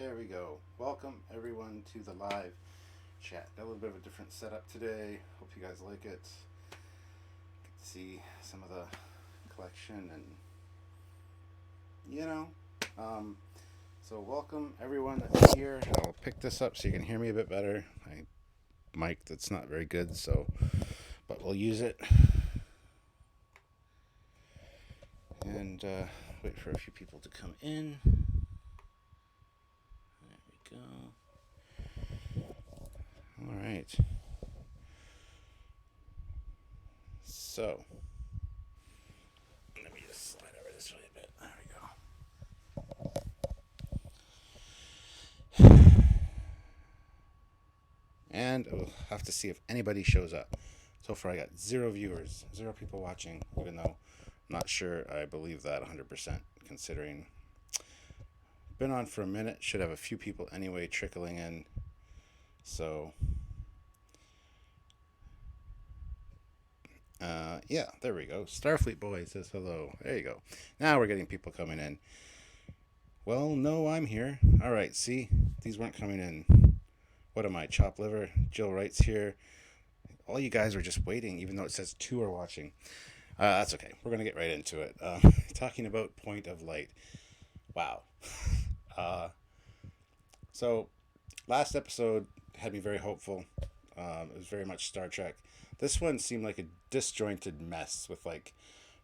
There we go. Welcome everyone to the live chat. Got a little bit of a different setup today. Hope you guys like it. Get to see some of the collection and you know. Um, so welcome everyone that's here. I'll pick this up so you can hear me a bit better. My mic that's not very good, so but we'll use it. And wait for a few people to come in. There we go. All right. So, let me just slide over this way a bit. There we go. And we'll have to see if anybody shows up. So far, I got 0 viewers, 0 people watching, even though I'm not sure I believe that 100%, considering been on for a minute. Should have a few people anyway trickling in. So, yeah, there we go. Starfleet Boy says hello. There you go. Now we're getting people coming in. Well, no, I'm here. All right, see? These weren't coming in. What am I, chopped liver? Jill Wright's here. All you guys are just waiting, even though it says 2 are watching. That's okay. We're going to get right into it. Talking about Point of Light. Wow. Uh, so, last episode had me very hopeful. It was very much Star Trek. This one seemed like a disjointed mess with like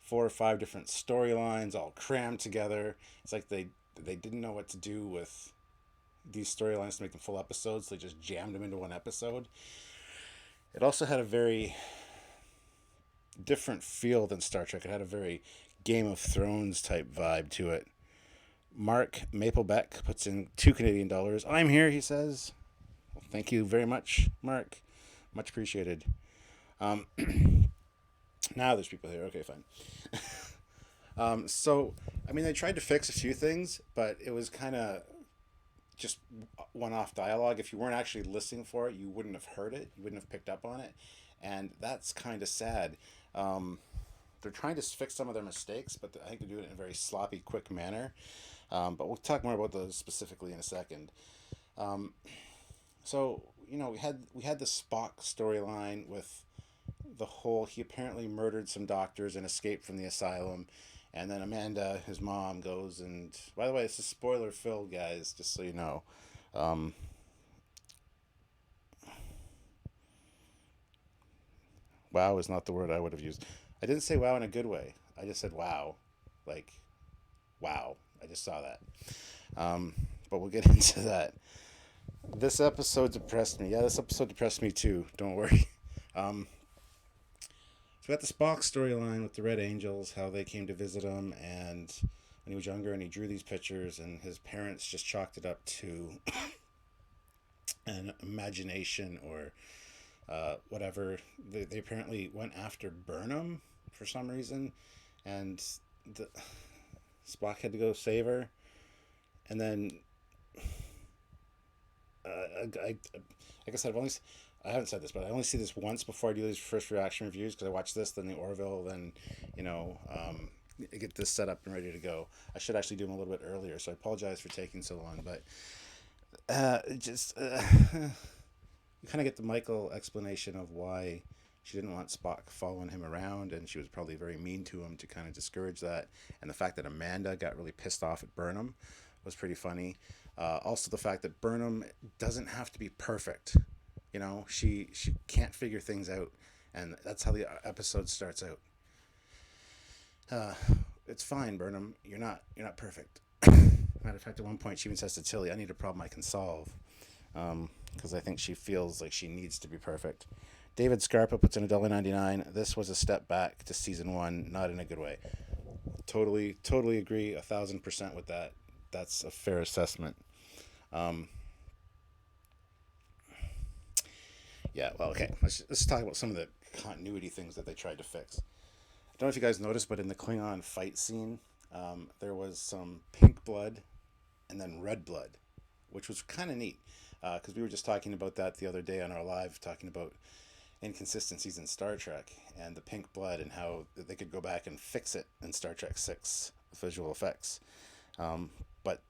4 or 5 different storylines all crammed together. It's like they didn't know what to do with these storylines to make them full episodes. So they just jammed them into one episode. It also had a very different feel than Star Trek. It had a very Game of Thrones type vibe to it. Mark Maplebeck puts in $2 Canadian. I'm here, he says. Well, thank you very much, Mark. Much appreciated. Now there's people here. Okay, fine. So, I mean, they tried to fix a few things, but it was kind of just one-off dialogue. If you weren't actually listening for it, you wouldn't have heard it. You wouldn't have picked up on it, and that's kind of sad. They're trying to fix some of their mistakes, but I think they do it in a very sloppy, quick manner. But we'll talk more about those specifically in a second. So we had the Spock storyline with the whole he apparently murdered some doctors and escaped from the asylum, and then Amanda, his mom, goes and by the way, this is spoiler filled, guys, just so you know. Um, wow is not the word I would have used. I didn't say wow in a good way. I just said wow, like wow. I just saw that. But we'll get into that. This episode depressed me. Yeah, this episode depressed me too. Don't worry. Um, so we got the Spock storyline with the Red Angels, how they came to visit him, and when he was younger, and he drew these pictures, and his parents just chalked it up to an imagination or whatever. They apparently went after Burnham for some reason, and the Spock had to go save her, and then like I said, I haven't said this, but I only see this once before I do these first reaction reviews because I watch this, then the Orville, then get this set up and ready to go. I should actually do them a little bit earlier, so I apologize for taking so long, but you kind of get the Michael explanation of why she didn't want Spock following him around, and she was probably very mean to him to kind of discourage that. And the fact that Amanda got really pissed off at Burnham was pretty funny. Also, the fact that Burnham doesn't have to be perfect. She can't figure things out, and that's how the episode starts out. Uh, it's fine, Burnham. You're not perfect. Matter of fact, at one point, she even says to Tilly, "I need a problem I can solve," because I think she feels like she needs to be perfect. David Scarpa puts in $1.99. This was a step back to season 1, not in a good way. Totally agree, 1,000% with that. That's a fair assessment. Um, yeah, well, okay. Let's talk about some of the continuity things that they tried to fix. I don't know if you guys noticed, but in the Klingon fight scene, there was some pink blood and then red blood, which was kind of neat. Because we were just talking about that the other day on our live, talking about inconsistencies in Star Trek and the pink blood and how they could go back and fix it in Star Trek 6 visual effects. But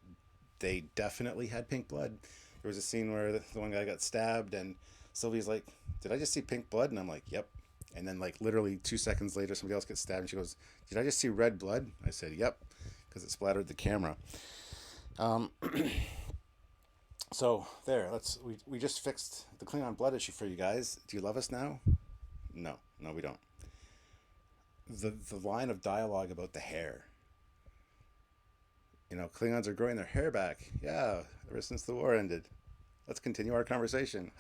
they definitely had pink blood. There was a scene where the one guy got stabbed, and Sylvie's like, "Did I just see pink blood?" And I'm like, "Yep." And then, like, literally 2 seconds later, somebody else gets stabbed, and she goes, "Did I just see red blood?" I said, "Yep," because it splattered the camera. Um, so there, we just fixed the Klingon blood issue for you guys. Do you love us now? No, no, we don't. The line of dialogue about the hair. Klingons are growing their hair back. Yeah, ever since the war ended. Let's continue our conversation.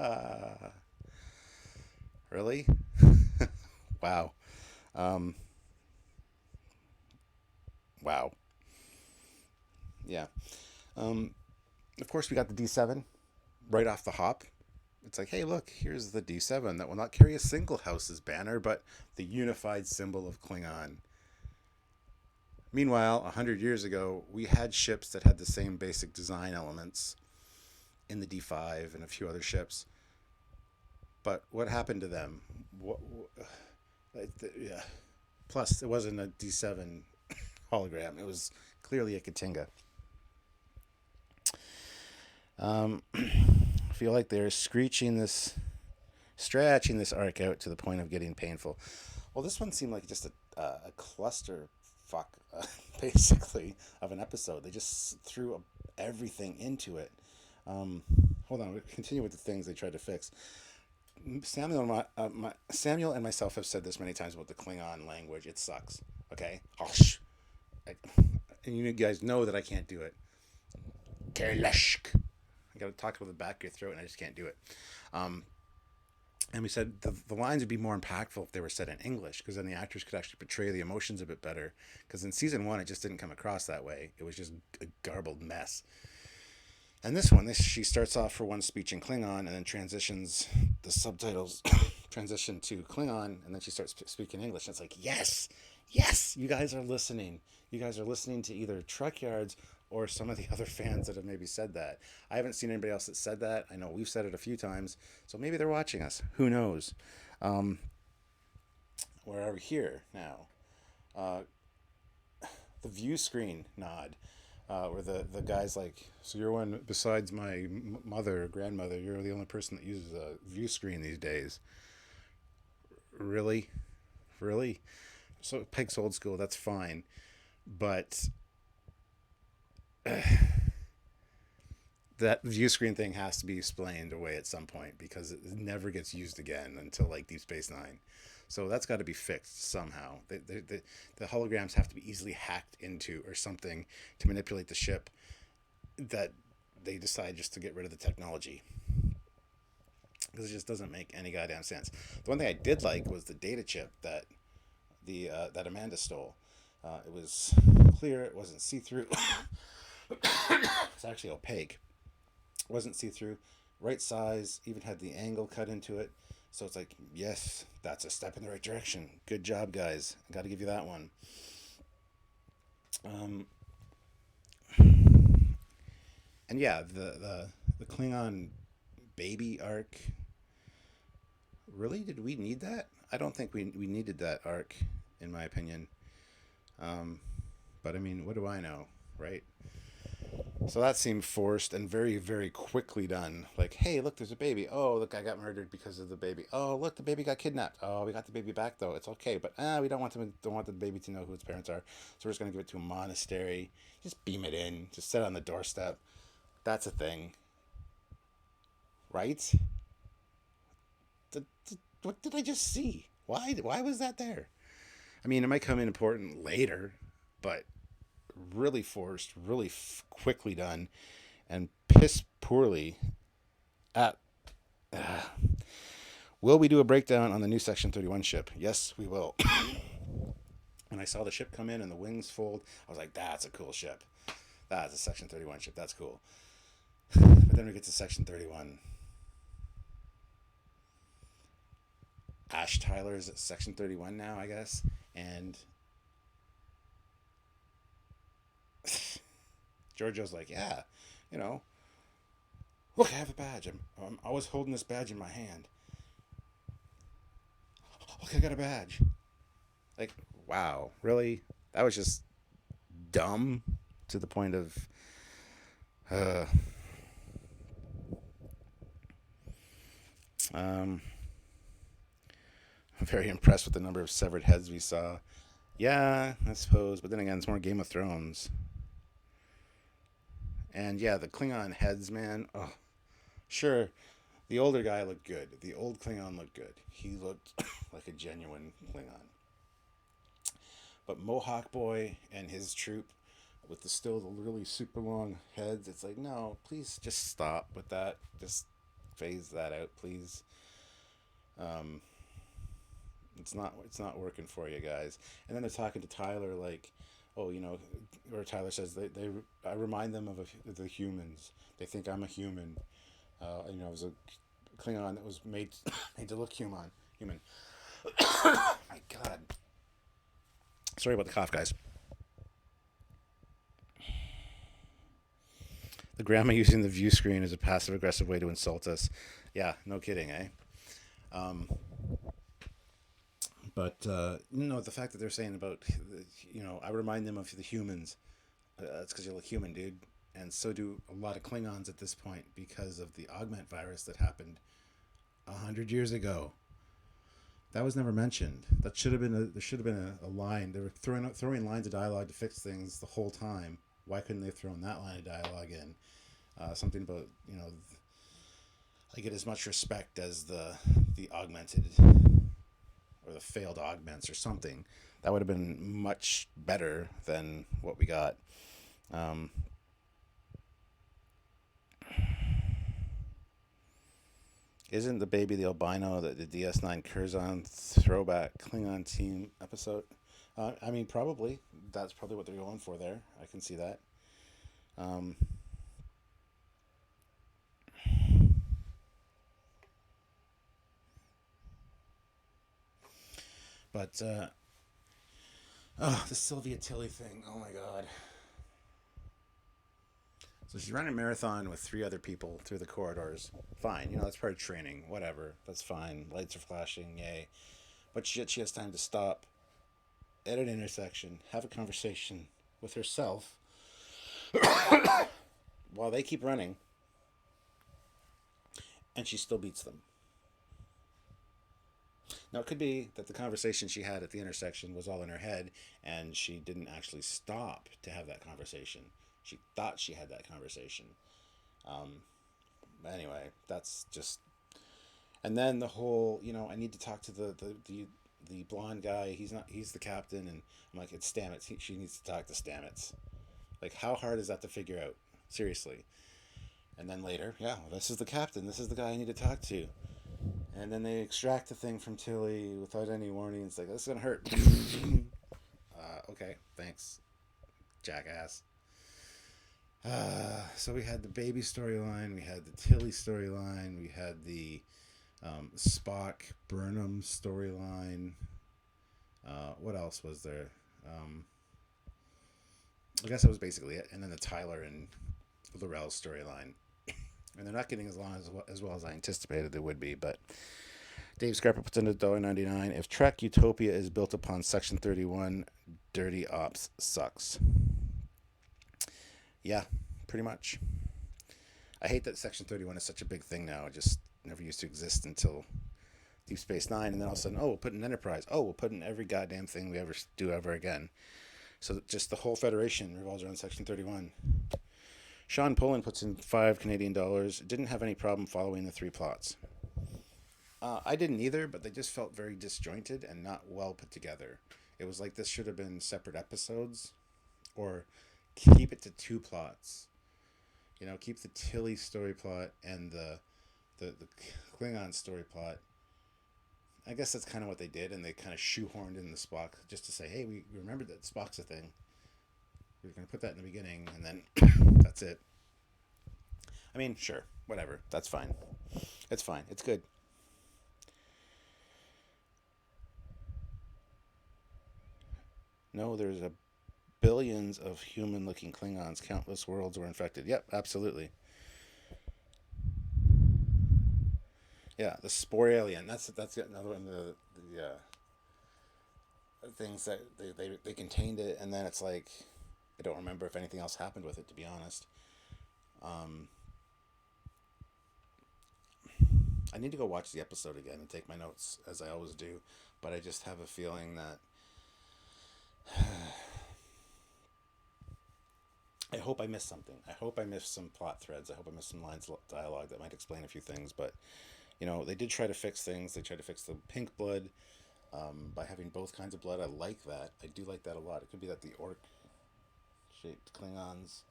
Really? Wow. Um, wow. Yeah. Um, of course, we got the D7 right off the hop. It's like, hey, look, here's the D7 that will not carry a single house's banner, but the unified symbol of Klingon. Meanwhile, 100 years ago, we had ships that had the same basic design elements in the D5 and a few other ships. But what happened to them? Yeah. Plus, it wasn't a D7 hologram. It was clearly a Katinga. I feel like they're stretching this arc out to the point of getting painful. Well, this one seemed like just a cluster fuck, basically, of an episode. They just threw everything into it. Hold on, we'll continue with the things they tried to fix. Samuel and myself have said this many times about the Klingon language. It sucks. Okay? And you guys know that I can't do it. Kerleshk. I got to talk with the back of your throat, and I just can't do it. And we said the lines would be more impactful if they were said in English, because then the actors could actually portray the emotions a bit better. Because in season 1, it just didn't come across that way. It was just a garbled mess. And this one, she starts off for one speech in Klingon, and then transitions, the subtitles transition to Klingon, and then she starts speaking English. And it's like, yes, you guys are listening. You guys are listening to either Trekyards or some of the other fans that have maybe said that. I haven't seen anybody else that said that. I know we've said it a few times, so maybe they're watching us. Who knows? Where are we here now? The view screen nod. Where the guy's like, so you're one, besides my mother or grandmother, you're the only person that uses a view screen these days. Really? So Peg's old school, that's fine. But that view screen thing has to be explained away at some point, because it never gets used again until like Deep Space Nine. So that's got to be fixed somehow. The holograms have to be easily hacked into or something to manipulate the ship, that they decide just to get rid of the technology. Because it just doesn't make any goddamn sense. The one thing I did like was the data chip that that Amanda stole. It was clear. It wasn't see-through. It's actually opaque. It wasn't see-through. Right size. Even had the angle cut into it. So it's like, yes, that's a step in the right direction. Good job, guys. I got to give you that one. And yeah, the Klingon baby arc. Really, did we need that? I don't think we needed that arc, in my opinion. But I mean, what do I know, right? So that seemed forced and very, very quickly done. Like, hey, look, there's a baby. Oh, look, I got murdered because of the baby. Oh, look, the baby got kidnapped. Oh, we got the baby back though. It's okay, but we don't want the baby to know who its parents are. So we're just gonna give it to a monastery. Just beam it in. Just sit on the doorstep. That's a thing, right? What did I just see? Why was that there? I mean, it might come in important later, but really forced, really quickly done, and piss poorly at. Will we do a breakdown on the new Section 31 ship? Yes, we will. When I saw the ship come in and the wings fold, I was like, that's a cool ship. That's a Section 31 ship. That's cool. But then we get to Section 31. Ash Tyler's at Section 31 now, I guess. And Giorgio's like, yeah, look, I have a badge. I'm always holding this badge in my hand. Look, I got a badge. Like, wow, really? That was just dumb to the point of, Uh, um, I'm very impressed with the number of severed heads we saw. Yeah, I suppose, but then again, it's more Game of Thrones. And yeah, the Klingon heads, man. Oh, sure, the older guy looked good. The old Klingon looked good. He looked like a genuine Klingon. But Mohawk Boy and his troop with the still the really super long heads, it's like, no, please just stop with that. Just phase that out, please. Um, it's not working for you guys. And then they're talking to Tyler like, oh, or Tyler says they I remind them of the humans. They think I'm a human. It was a Klingon that was made made to look human. Human. My God. Sorry about the cough, guys. The grandma using the view screen is a passive aggressive way to insult us. Yeah, no kidding, eh? Um, but the fact that they're saying about, I remind them of the humans. That's because you look human, dude. And so do a lot of Klingons at this point because of the augment virus that happened 100 years ago. That was never mentioned. There should have been a line. They were throwing lines of dialogue to fix things the whole time. Why couldn't they have thrown that line of dialogue in? Something about I get as much respect as the augmented or the failed augments or something. That would have been much better than what we got. Um, isn't the baby the albino that the DS9 Curzon throwback Klingon team episode? I mean, probably. That's probably what they're going for there. I can see that. Um, but oh, the Sylvia Tilly thing. Oh my God. So she's running a marathon with three other people through the corridors. Fine, that's part of training. Whatever, that's fine. Lights are flashing, yay. But shit, she has time to stop at an intersection, have a conversation with herself while they keep running, and she still beats them. Now, it could be that the conversation she had at the intersection was all in her head, and she didn't actually stop to have that conversation. She thought she had that conversation. Um, anyway, that's just. And then the whole, I need to talk to the blonde guy. He's not. He's the captain, and I'm like, it's Stamets. She needs to talk to Stamets. Like, how hard is that to figure out? Seriously. And then later, yeah, well, this is the captain. This is the guy I need to talk to. And then they extract the thing from Tilly without any warning. It's like, this is gonna hurt. Okay, thanks, jackass. So we had the baby storyline, we had the Tilly storyline, we had the Spock Burnham storyline. What else was there? I guess that was basically it. And then the Tyler and Laurel storyline. And they're not getting as long as well as I anticipated they would be. But Dave Scrapper puts in $1.99. If Trek Utopia is built upon Section 31, Dirty Ops sucks. Yeah, pretty much. I hate that Section 31 is such a big thing now. It just never used to exist until Deep Space Nine, and then all of a sudden, oh, we'll put in Enterprise. Oh, we'll put in every goddamn thing we ever do ever again. So just the whole Federation revolves around Section 31. Sean Poland puts in $5 Canadian. Didn't have any problem following the three plots. I didn't either, but they just felt very disjointed and not well put together. It was like this should have been separate episodes, or keep it to two plots. Keep the Tilly story plot and the Klingon story plot. I guess that's kind of what they did, and they kind of shoehorned in the Spock just to say, hey, we remembered that Spock's a thing. We're going to put that in the beginning, and then that's it. I mean, sure, whatever. That's fine. It's fine. It's good. No, there's a billions of human-looking Klingons. Countless worlds were infected. Yep, absolutely. Yeah, the spore alien. That's another one of the things that they contained it, and then it's like I don't remember if anything else happened with it, to be honest. Um, I need to go watch the episode again and take my notes as I always do, but I just have a feeling that I hope I missed something. I hope I missed some plot threads. I hope I missed some lines of dialogue that might explain a few things. But they did try to fix things. They tried to fix the pink blood by having both kinds of blood. I like that. I do like that a lot. It could be that the orc shaped Klingons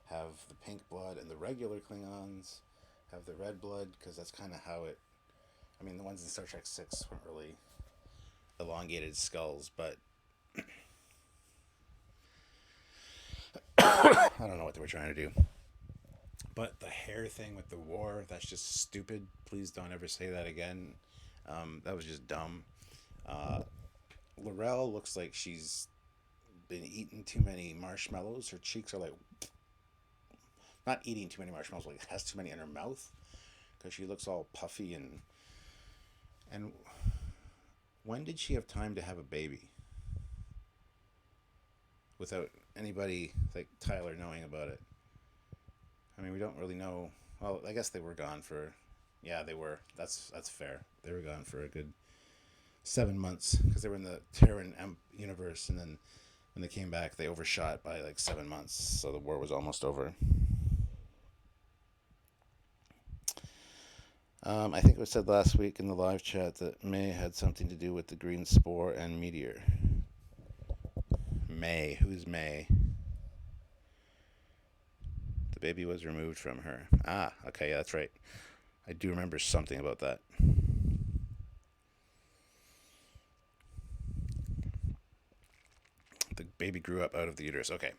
have the pink blood and the regular Klingons have the red blood, because that's kind of how it. I mean, the ones in Star Trek 6 weren't really elongated skulls, but I don't know what they were trying to do. But the hair thing with the war, that's just stupid. Please don't ever say that again. That was just dumb. Uh, Laurel looks like she's been eating too many marshmallows. Her cheeks are like, not eating too many marshmallows, like has too many in her mouth, because she looks all puffy and when did she have time to have a baby without anybody like Tyler knowing about it? I mean, we don't really know. Well, I guess they were gone for. Yeah, they were. That's fair. They were gone for a good 7 months because they were in the Terran universe, and then when they came back, they overshot by like 7 months, so the war was almost over. I think it was said last week in the live chat that May had something to do with the green spore and meteor. May, who's May? The baby was removed from her. Ah, okay, yeah, that's right. I do remember something about that. The baby grew up out of the uterus. Okay.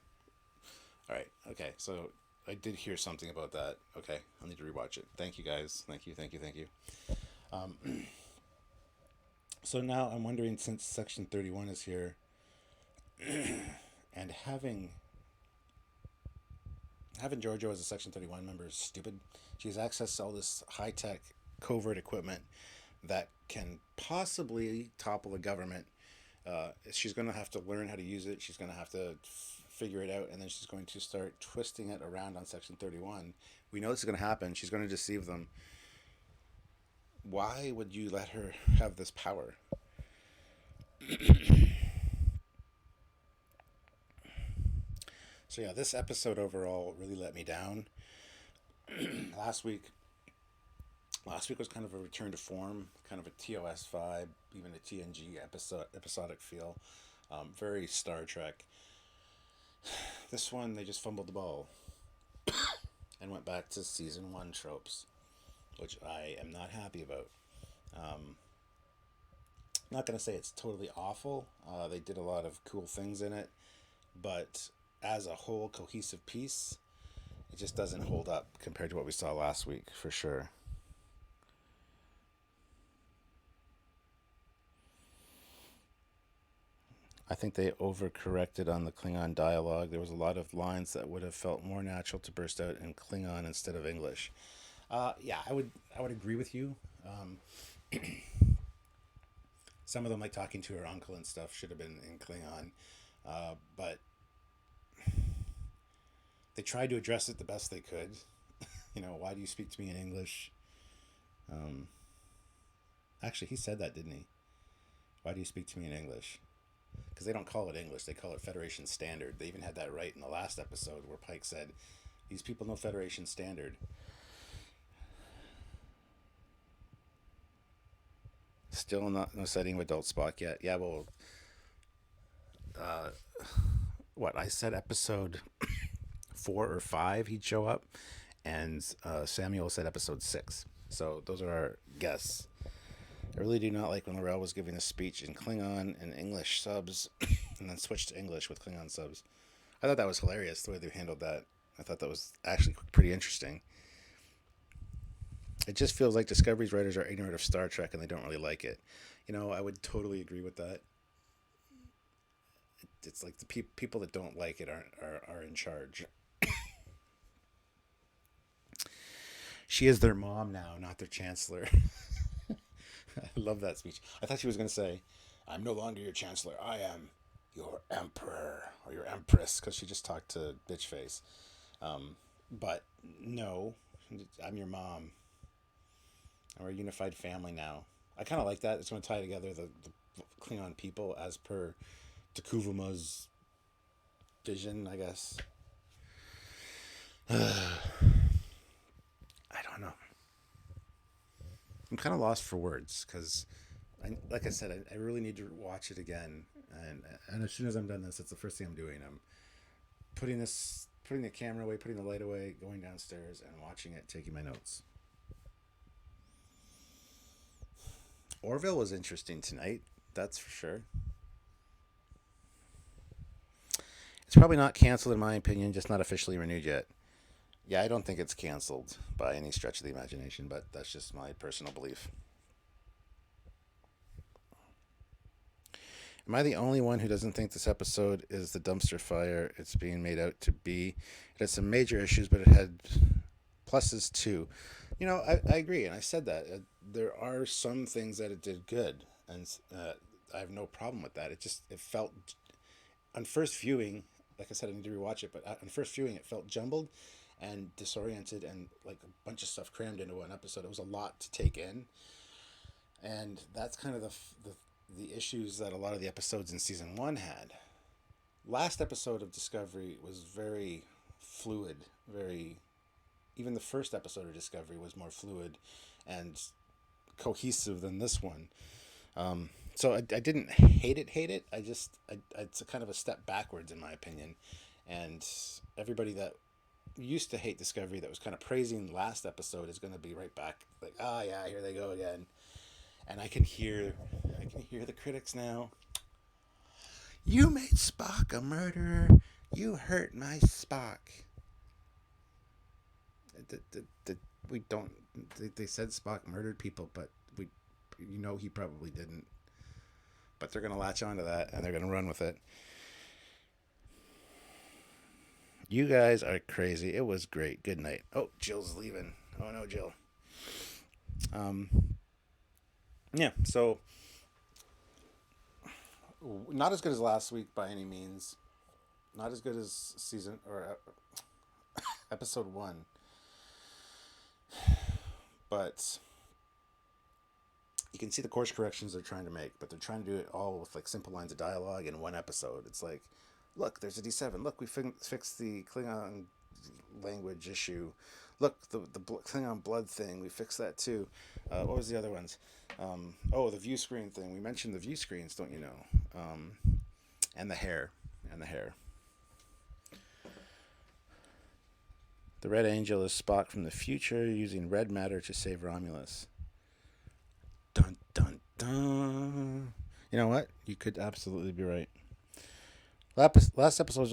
All right. Okay. So I did hear something about that. Okay. I'll need to rewatch it. Thank you, guys. Thank you. Thank you. Thank you. Um, so now I'm wondering, since Section 31 is here, and having Giorgio as a Section 31 member is stupid. She has access to all this high tech covert equipment that can possibly topple a government. She's going to have to learn how to use it. She's going to have to figure it out, and then she's going to start twisting it around on Section 31. We know this is going to happen. She's going to deceive them. Why would you let her have this power? So yeah, this episode overall really let me down. last week, last week was kind of a return to form, kind of a TOS vibe, even a TNG episodic feel. Very Star Trek. This one, they just fumbled the ball and went back to season one tropes, which I am not happy about. Um, not going to say it's totally awful. They did a lot of cool things in it, but as a whole cohesive piece, it just doesn't hold up compared to what we saw last week, for sure. I think they overcorrected on the Klingon dialogue. There was a lot of lines that would have felt more natural to burst out in Klingon instead of English. Yeah, I would agree with you. Um, some of them, like talking to her uncle and stuff, should have been in Klingon, but they tried to address it the best they could. Why do you speak to me in English? Um, Actually, he said that, didn't he? Why do you speak to me in English? Because they don't call it English, they call it Federation Standard. They even had that right in the last episode where Pike said, "These people know Federation Standard." Still not no sighting of adult Spock yet. Yeah, well, uh, what I said, episode 4 or 5, he'd show up, and Samuel said episode 6. So those are our guesses. I really do not like when Laurel was giving a speech in Klingon and English subs, and then switched to English with Klingon subs. I thought that was hilarious the way they handled that. I thought that was actually pretty interesting. It just feels like Discovery's writers are ignorant of Star Trek and they don't really like it. I would totally agree with that. It's like the people that don't like it are in charge. She is their mom now, not their chancellor. I love that speech. I thought she was going to say, "I'm no longer your chancellor. I am your emperor or your empress," because she just talked to Bitchface. Um, But no, I'm your mom. And we're a unified family now. I kind of like that. It's going to tie together the Klingon people as per Takuvuma's vision, I guess. I don't know. I'm kind of lost for words because, like I said, I really need to watch it again. And as soon as I'm done this, it's the first thing I'm doing. I'm putting the camera away, putting the light away, going downstairs and watching it, taking my notes. Orville was interesting tonight, that's for sure. It's probably not canceled in my opinion, just not officially renewed yet. Yeah, I don't think it's canceled by any stretch of the imagination, but that's just my personal belief. Am I the only one who doesn't think this episode is the dumpster fire it's being made out to be? It had some major issues, but it had pluses too. I agree, and I said that. There are some things that it did good, and I have no problem with that. It felt, on first viewing, like I said, I need to rewatch it, but on first viewing, it felt jumbled and disoriented and like a bunch of stuff crammed into one episode. It was a lot to take in, and that's kind of the issues that a lot of the episodes in season one had. Last episode of Discovery was very fluid, very even the first episode of Discovery was more fluid and cohesive than this one. So I didn't hate it. It's a kind of a step backwards in my opinion. And everybody that used to hate Discovery that was kind of praising last episode is going to be right back like, oh yeah, here they go again. And I can hear the critics now. You made Spock a murderer. You hurt my Spock. We don't. They said Spock murdered people, but he probably didn't. But they're gonna latch onto that and they're gonna run with it. You guys are crazy. It was great. Good night. Oh, Jill's leaving. Oh no, Jill. Um, yeah. So not as good as last week by any means. Not as good as season or episode one, but you can see the course corrections they're trying to make, but they're trying to do it all with like simple lines of dialogue in one episode. It's like, look, there's a D7. Look, we fixed the Klingon language issue. Look, the Klingon blood thing. We fixed that too. What was the other ones? The view screen thing. We mentioned the view screens, don't you know? And the hair, and the hair. The Red Angel is Spock from the future using red matter to save Romulus. Dun dun dun. You know what? You could absolutely be right. Last episode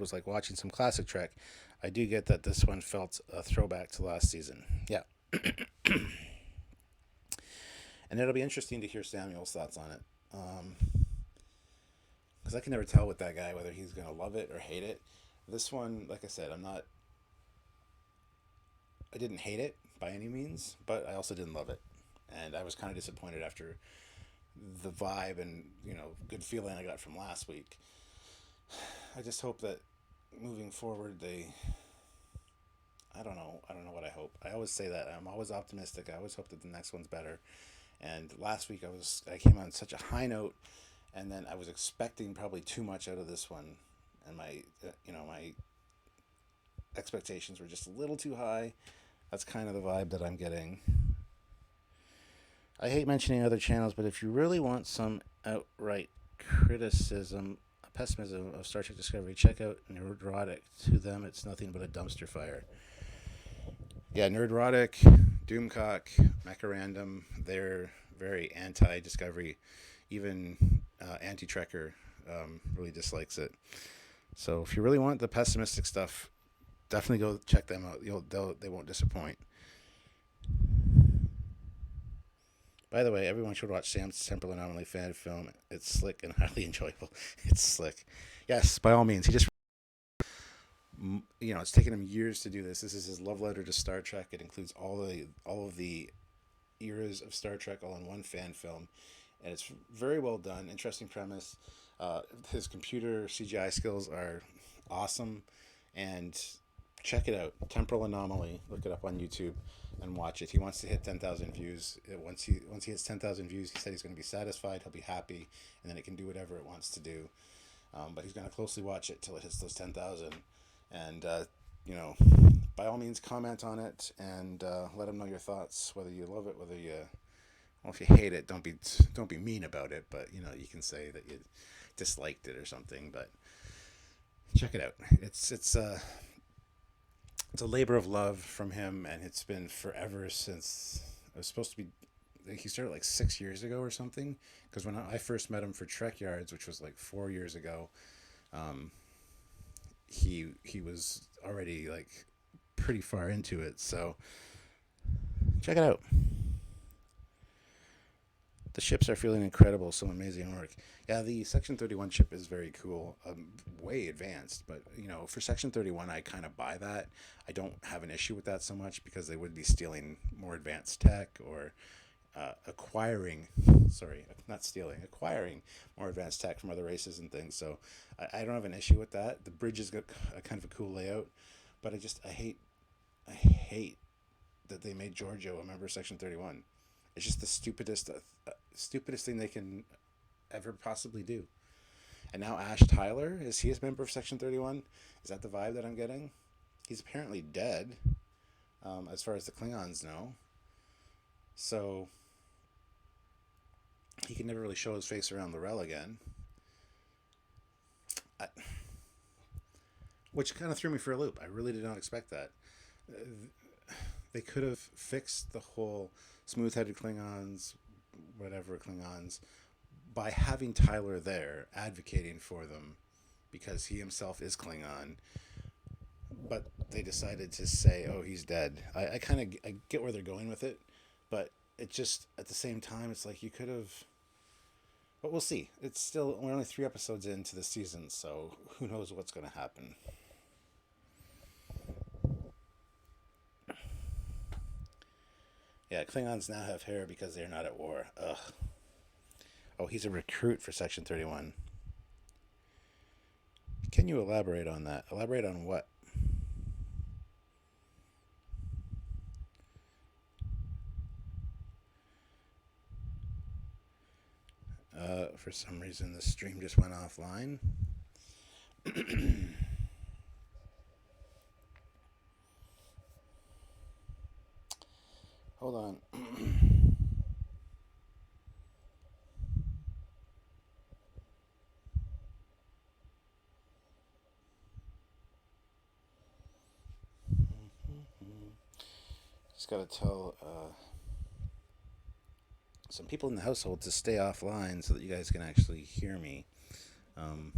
was like watching some classic Trek. I do get that this one felt a throwback to last season. Yeah. And it'll be interesting to hear Samuel's thoughts on it. Because I can never tell with that guy whether he's going to love it or hate it. This one, like I said, I didn't hate it by any means, but I also didn't love it. And I was kind of disappointed after the vibe and, good feeling I got from last week. I just hope that moving forward I don't know what I hope. I always say that. I'm always optimistic. I always hope that the next one's better. And last week I came on such a high note, and then I was expecting probably too much out of this one, and my expectations were just a little too high. That's kind of the vibe that I'm getting. I hate mentioning other channels, but if you really want some outright pessimism of Star Trek Discovery, check out Nerdrotic. To them, it's nothing but a dumpster fire. Yeah, Nerdrotic, Doomcock, Macarandum, they're very anti-Discovery. Even anti-Trekker really dislikes it. So if you really want the pessimistic stuff, definitely go check them out. They won't disappoint. By the way, everyone should watch Sam's Temple Anomaly fan film. It's slick and highly enjoyable. It's slick. Yes, by all means. He just, it's taken him years to do this. This is his love letter to Star Trek. It includes all of the eras of Star Trek all in one fan film, and it's very well done. Interesting premise. His computer CGI skills are awesome, and check it out. Temporal Anomaly. Look it up on YouTube and watch it. He wants to hit 10,000 views. Once he hits 10,000 views, he said he's going to be satisfied. He'll be happy, and then it can do whatever it wants to do. But he's going to closely watch it till it hits those 10,000, and you know, by all means, comment on it and let him know your thoughts. Whether you love it, whether you well, if you hate it, don't be mean about it. But you know, you can say that you disliked it or something. But check it out. It's a labor of love from him, and it's been forever since it was supposed to be. He started like 6 years ago or something. Because when I first met him for Trekyards, which was like 4 years ago, um, he was already like pretty far into it. So check it out. The ships are feeling incredible. Some amazing work. Yeah, the Section 31 ship is very cool. Way advanced, but you know, for Section 31, I kind of buy that. I don't have an issue with that so much because they would be stealing more advanced tech or acquiring, sorry, not stealing, acquiring more advanced tech from other races and things. So I don't have an issue with that. The bridge has got a kind of a cool layout, but I hate that they made Giorgio a member of Section 31. It's just the stupidest thing they can ever possibly do. And now Ash Tyler, is he a member of Section 31? Is that the vibe that I'm getting? He's apparently dead, as far as the Klingons know. So he can never really show his face around Lorel again. I, which kind of threw me for a loop. I really did not expect that. They could have fixed the whole smooth-headed Klingons, whatever Klingons, by having Tyler there advocating for them because he himself is Klingon. But they decided to say, "Oh, he's dead." I get where they're going with it, but it just at the same time it's like you could have. But we'll see. It's still we're only 3 episodes into the season, so who knows what's going to happen. Yeah, Klingons now have hair because they're not at war. Ugh. Oh, he's a recruit for Section 31. Can you elaborate on that? Elaborate on what? For some reason, the stream just went offline. Hold on. Just gotta tell some people in the household to stay offline so that you guys can actually hear me. Um,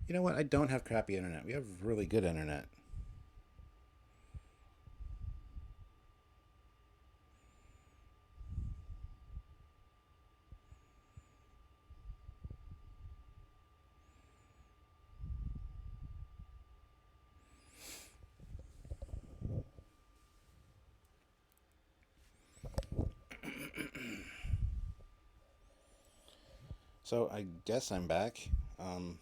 you know what? I don't have crappy internet. We have really good internet. So I guess I'm back. Um,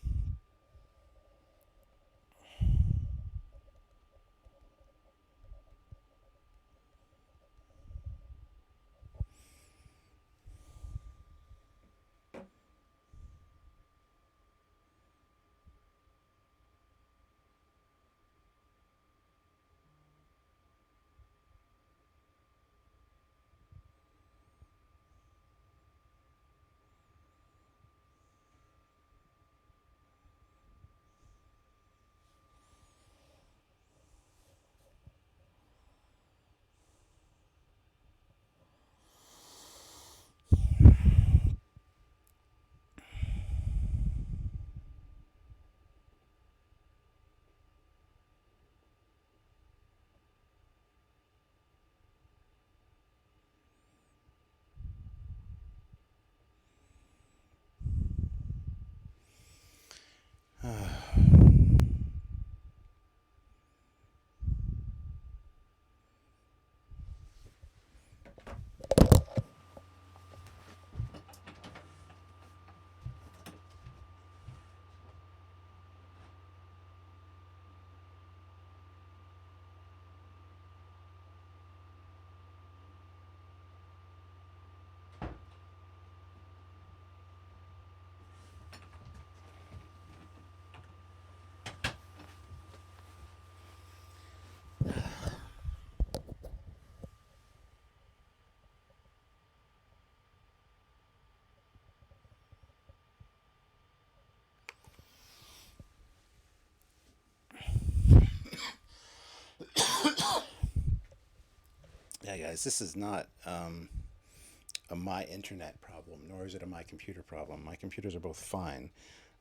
guys, this is not a my internet problem, nor is it a my computer problem. My computers are both fine,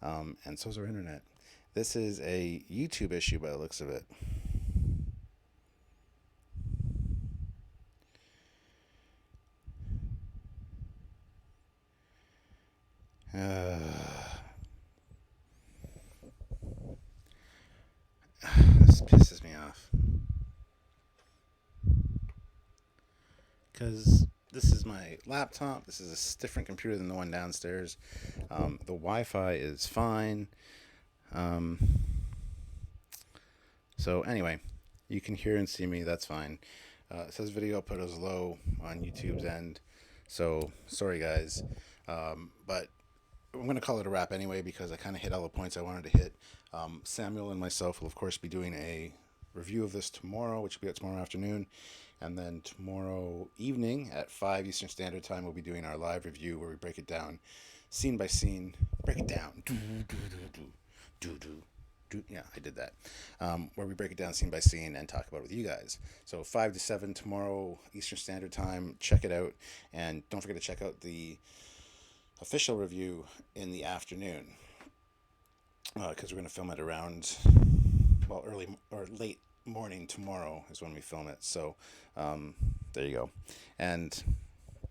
and so is our internet. This is a YouTube issue by the looks of it. Uh, this pisses me off. Because this is my laptop. This is a different computer than the one downstairs. The Wi-Fi is fine. Um, so anyway, you can hear and see me. That's fine. It says video output is low on YouTube's end. So sorry guys, but I'm going to call it a wrap anyway because I kind of hit all the points I wanted to hit. Samuel and myself will of course be doing a review of this tomorrow, which will be out tomorrow afternoon. And then tomorrow evening at 5 Eastern Standard Time, we'll be doing our live review where we break it down scene by scene. Break it down. Yeah, I did that. Where we break it down scene by scene and talk about it with you guys. So 5 to 7 tomorrow Eastern Standard Time. Check it out. And don't forget to check out the official review in the afternoon. Because we're going to film it around, well, early or late morning tomorrow is when we film it. So there you go. And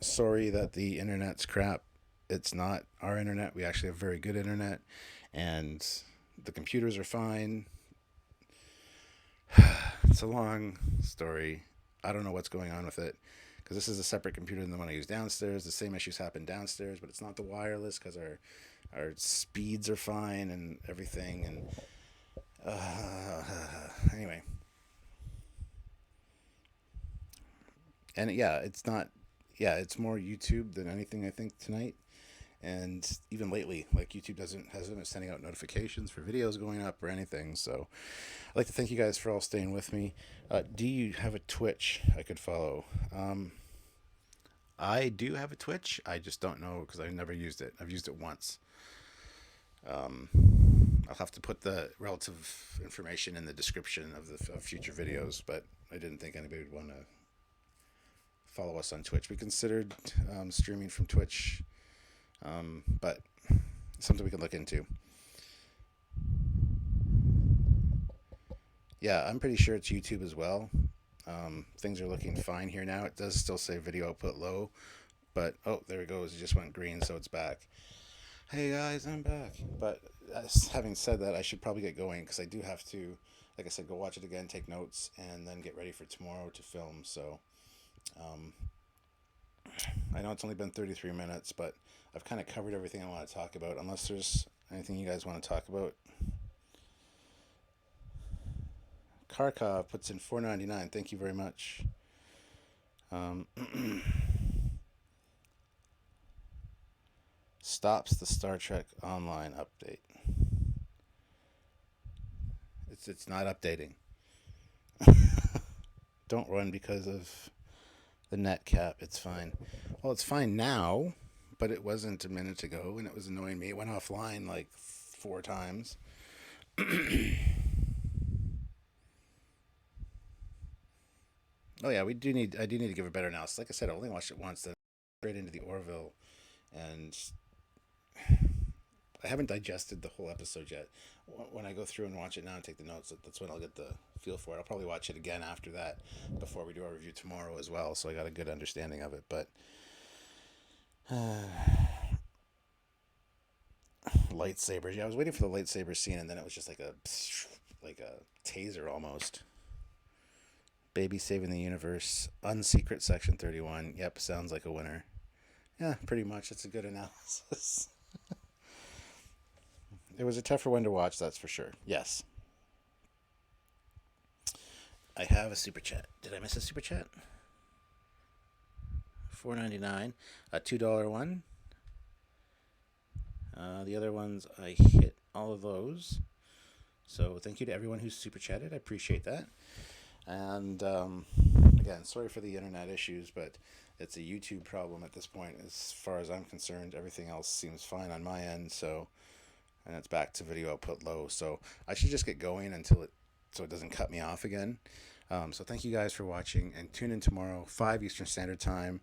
sorry that the internet's crap. It's not our internet. We actually have very good internet, and the computers are fine. It's a long story. I don't know what's going on with it because this is a separate computer than the one I use downstairs. The same issues happen downstairs, but it's not the wireless because our speeds are fine and everything. And anyway. And yeah, it's not. Yeah, it's more YouTube than anything I think tonight, and even lately, like YouTube hasn't been sending out notifications for videos going up or anything. So, I'd like to thank you guys for all staying with me. Do you have a Twitch I could follow? I do have a Twitch. I just don't know because I've never used it. I've used it once. I'll have to put the relative information in the description of future videos, but I didn't think anybody would want to follow us on Twitch. We considered streaming from Twitch, but something we can look into. Yeah, I'm pretty sure it's YouTube as well. Things are looking fine here now. It does still say video output low, but oh, there it goes. It just went green, so it's back. Hey guys, I'm back. But having said that, I should probably get going because I do have to, like I said, go watch it again, take notes, and then get ready for tomorrow to film. So I know it's only been 33 minutes, but I've kind of covered everything I want to talk about, unless there's anything you guys want to talk about. Kharkov puts in $4.99. Thank you very much. Stops the Star Trek Online update. It's not updating. Don't run because of the net cap. It's fine. Well, it's fine now, but it wasn't a minute ago, and it was annoying me. It went offline like 4 times. Oh yeah, I do need to give a better analysis. Like I said, I only watched it once. Then straight into the Orville, and I haven't digested the whole episode yet. When I go through and watch it now and take the notes, that's when I'll get the feel for it. I'll probably watch it again after that, before we do our review tomorrow as well. So I got a good understanding of it. But lightsabers, yeah, I was waiting for the lightsaber scene, and then it was just like a taser almost. Baby saving the universe, unsecret section 31. Yep, sounds like a winner. Yeah, pretty much. It's a good analysis. It was a tougher one to watch, that's for sure. Yes. I have a super chat. Did I miss a super chat? $4.99. A $2 one. The other ones, I hit all of those. So thank you to everyone who's super chatted. I appreciate that. And again, sorry for the internet issues, but it's a YouTube problem at this point. As far as I'm concerned, everything else seems fine on my end. So, and it's back to video output low. So I should just get going until it doesn't cut me off again. So thank you guys for watching, and tune in tomorrow, 5 Eastern Standard Time,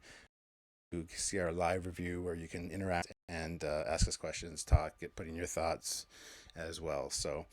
to see our live review where you can interact and ask us questions, talk, put in your thoughts as well. So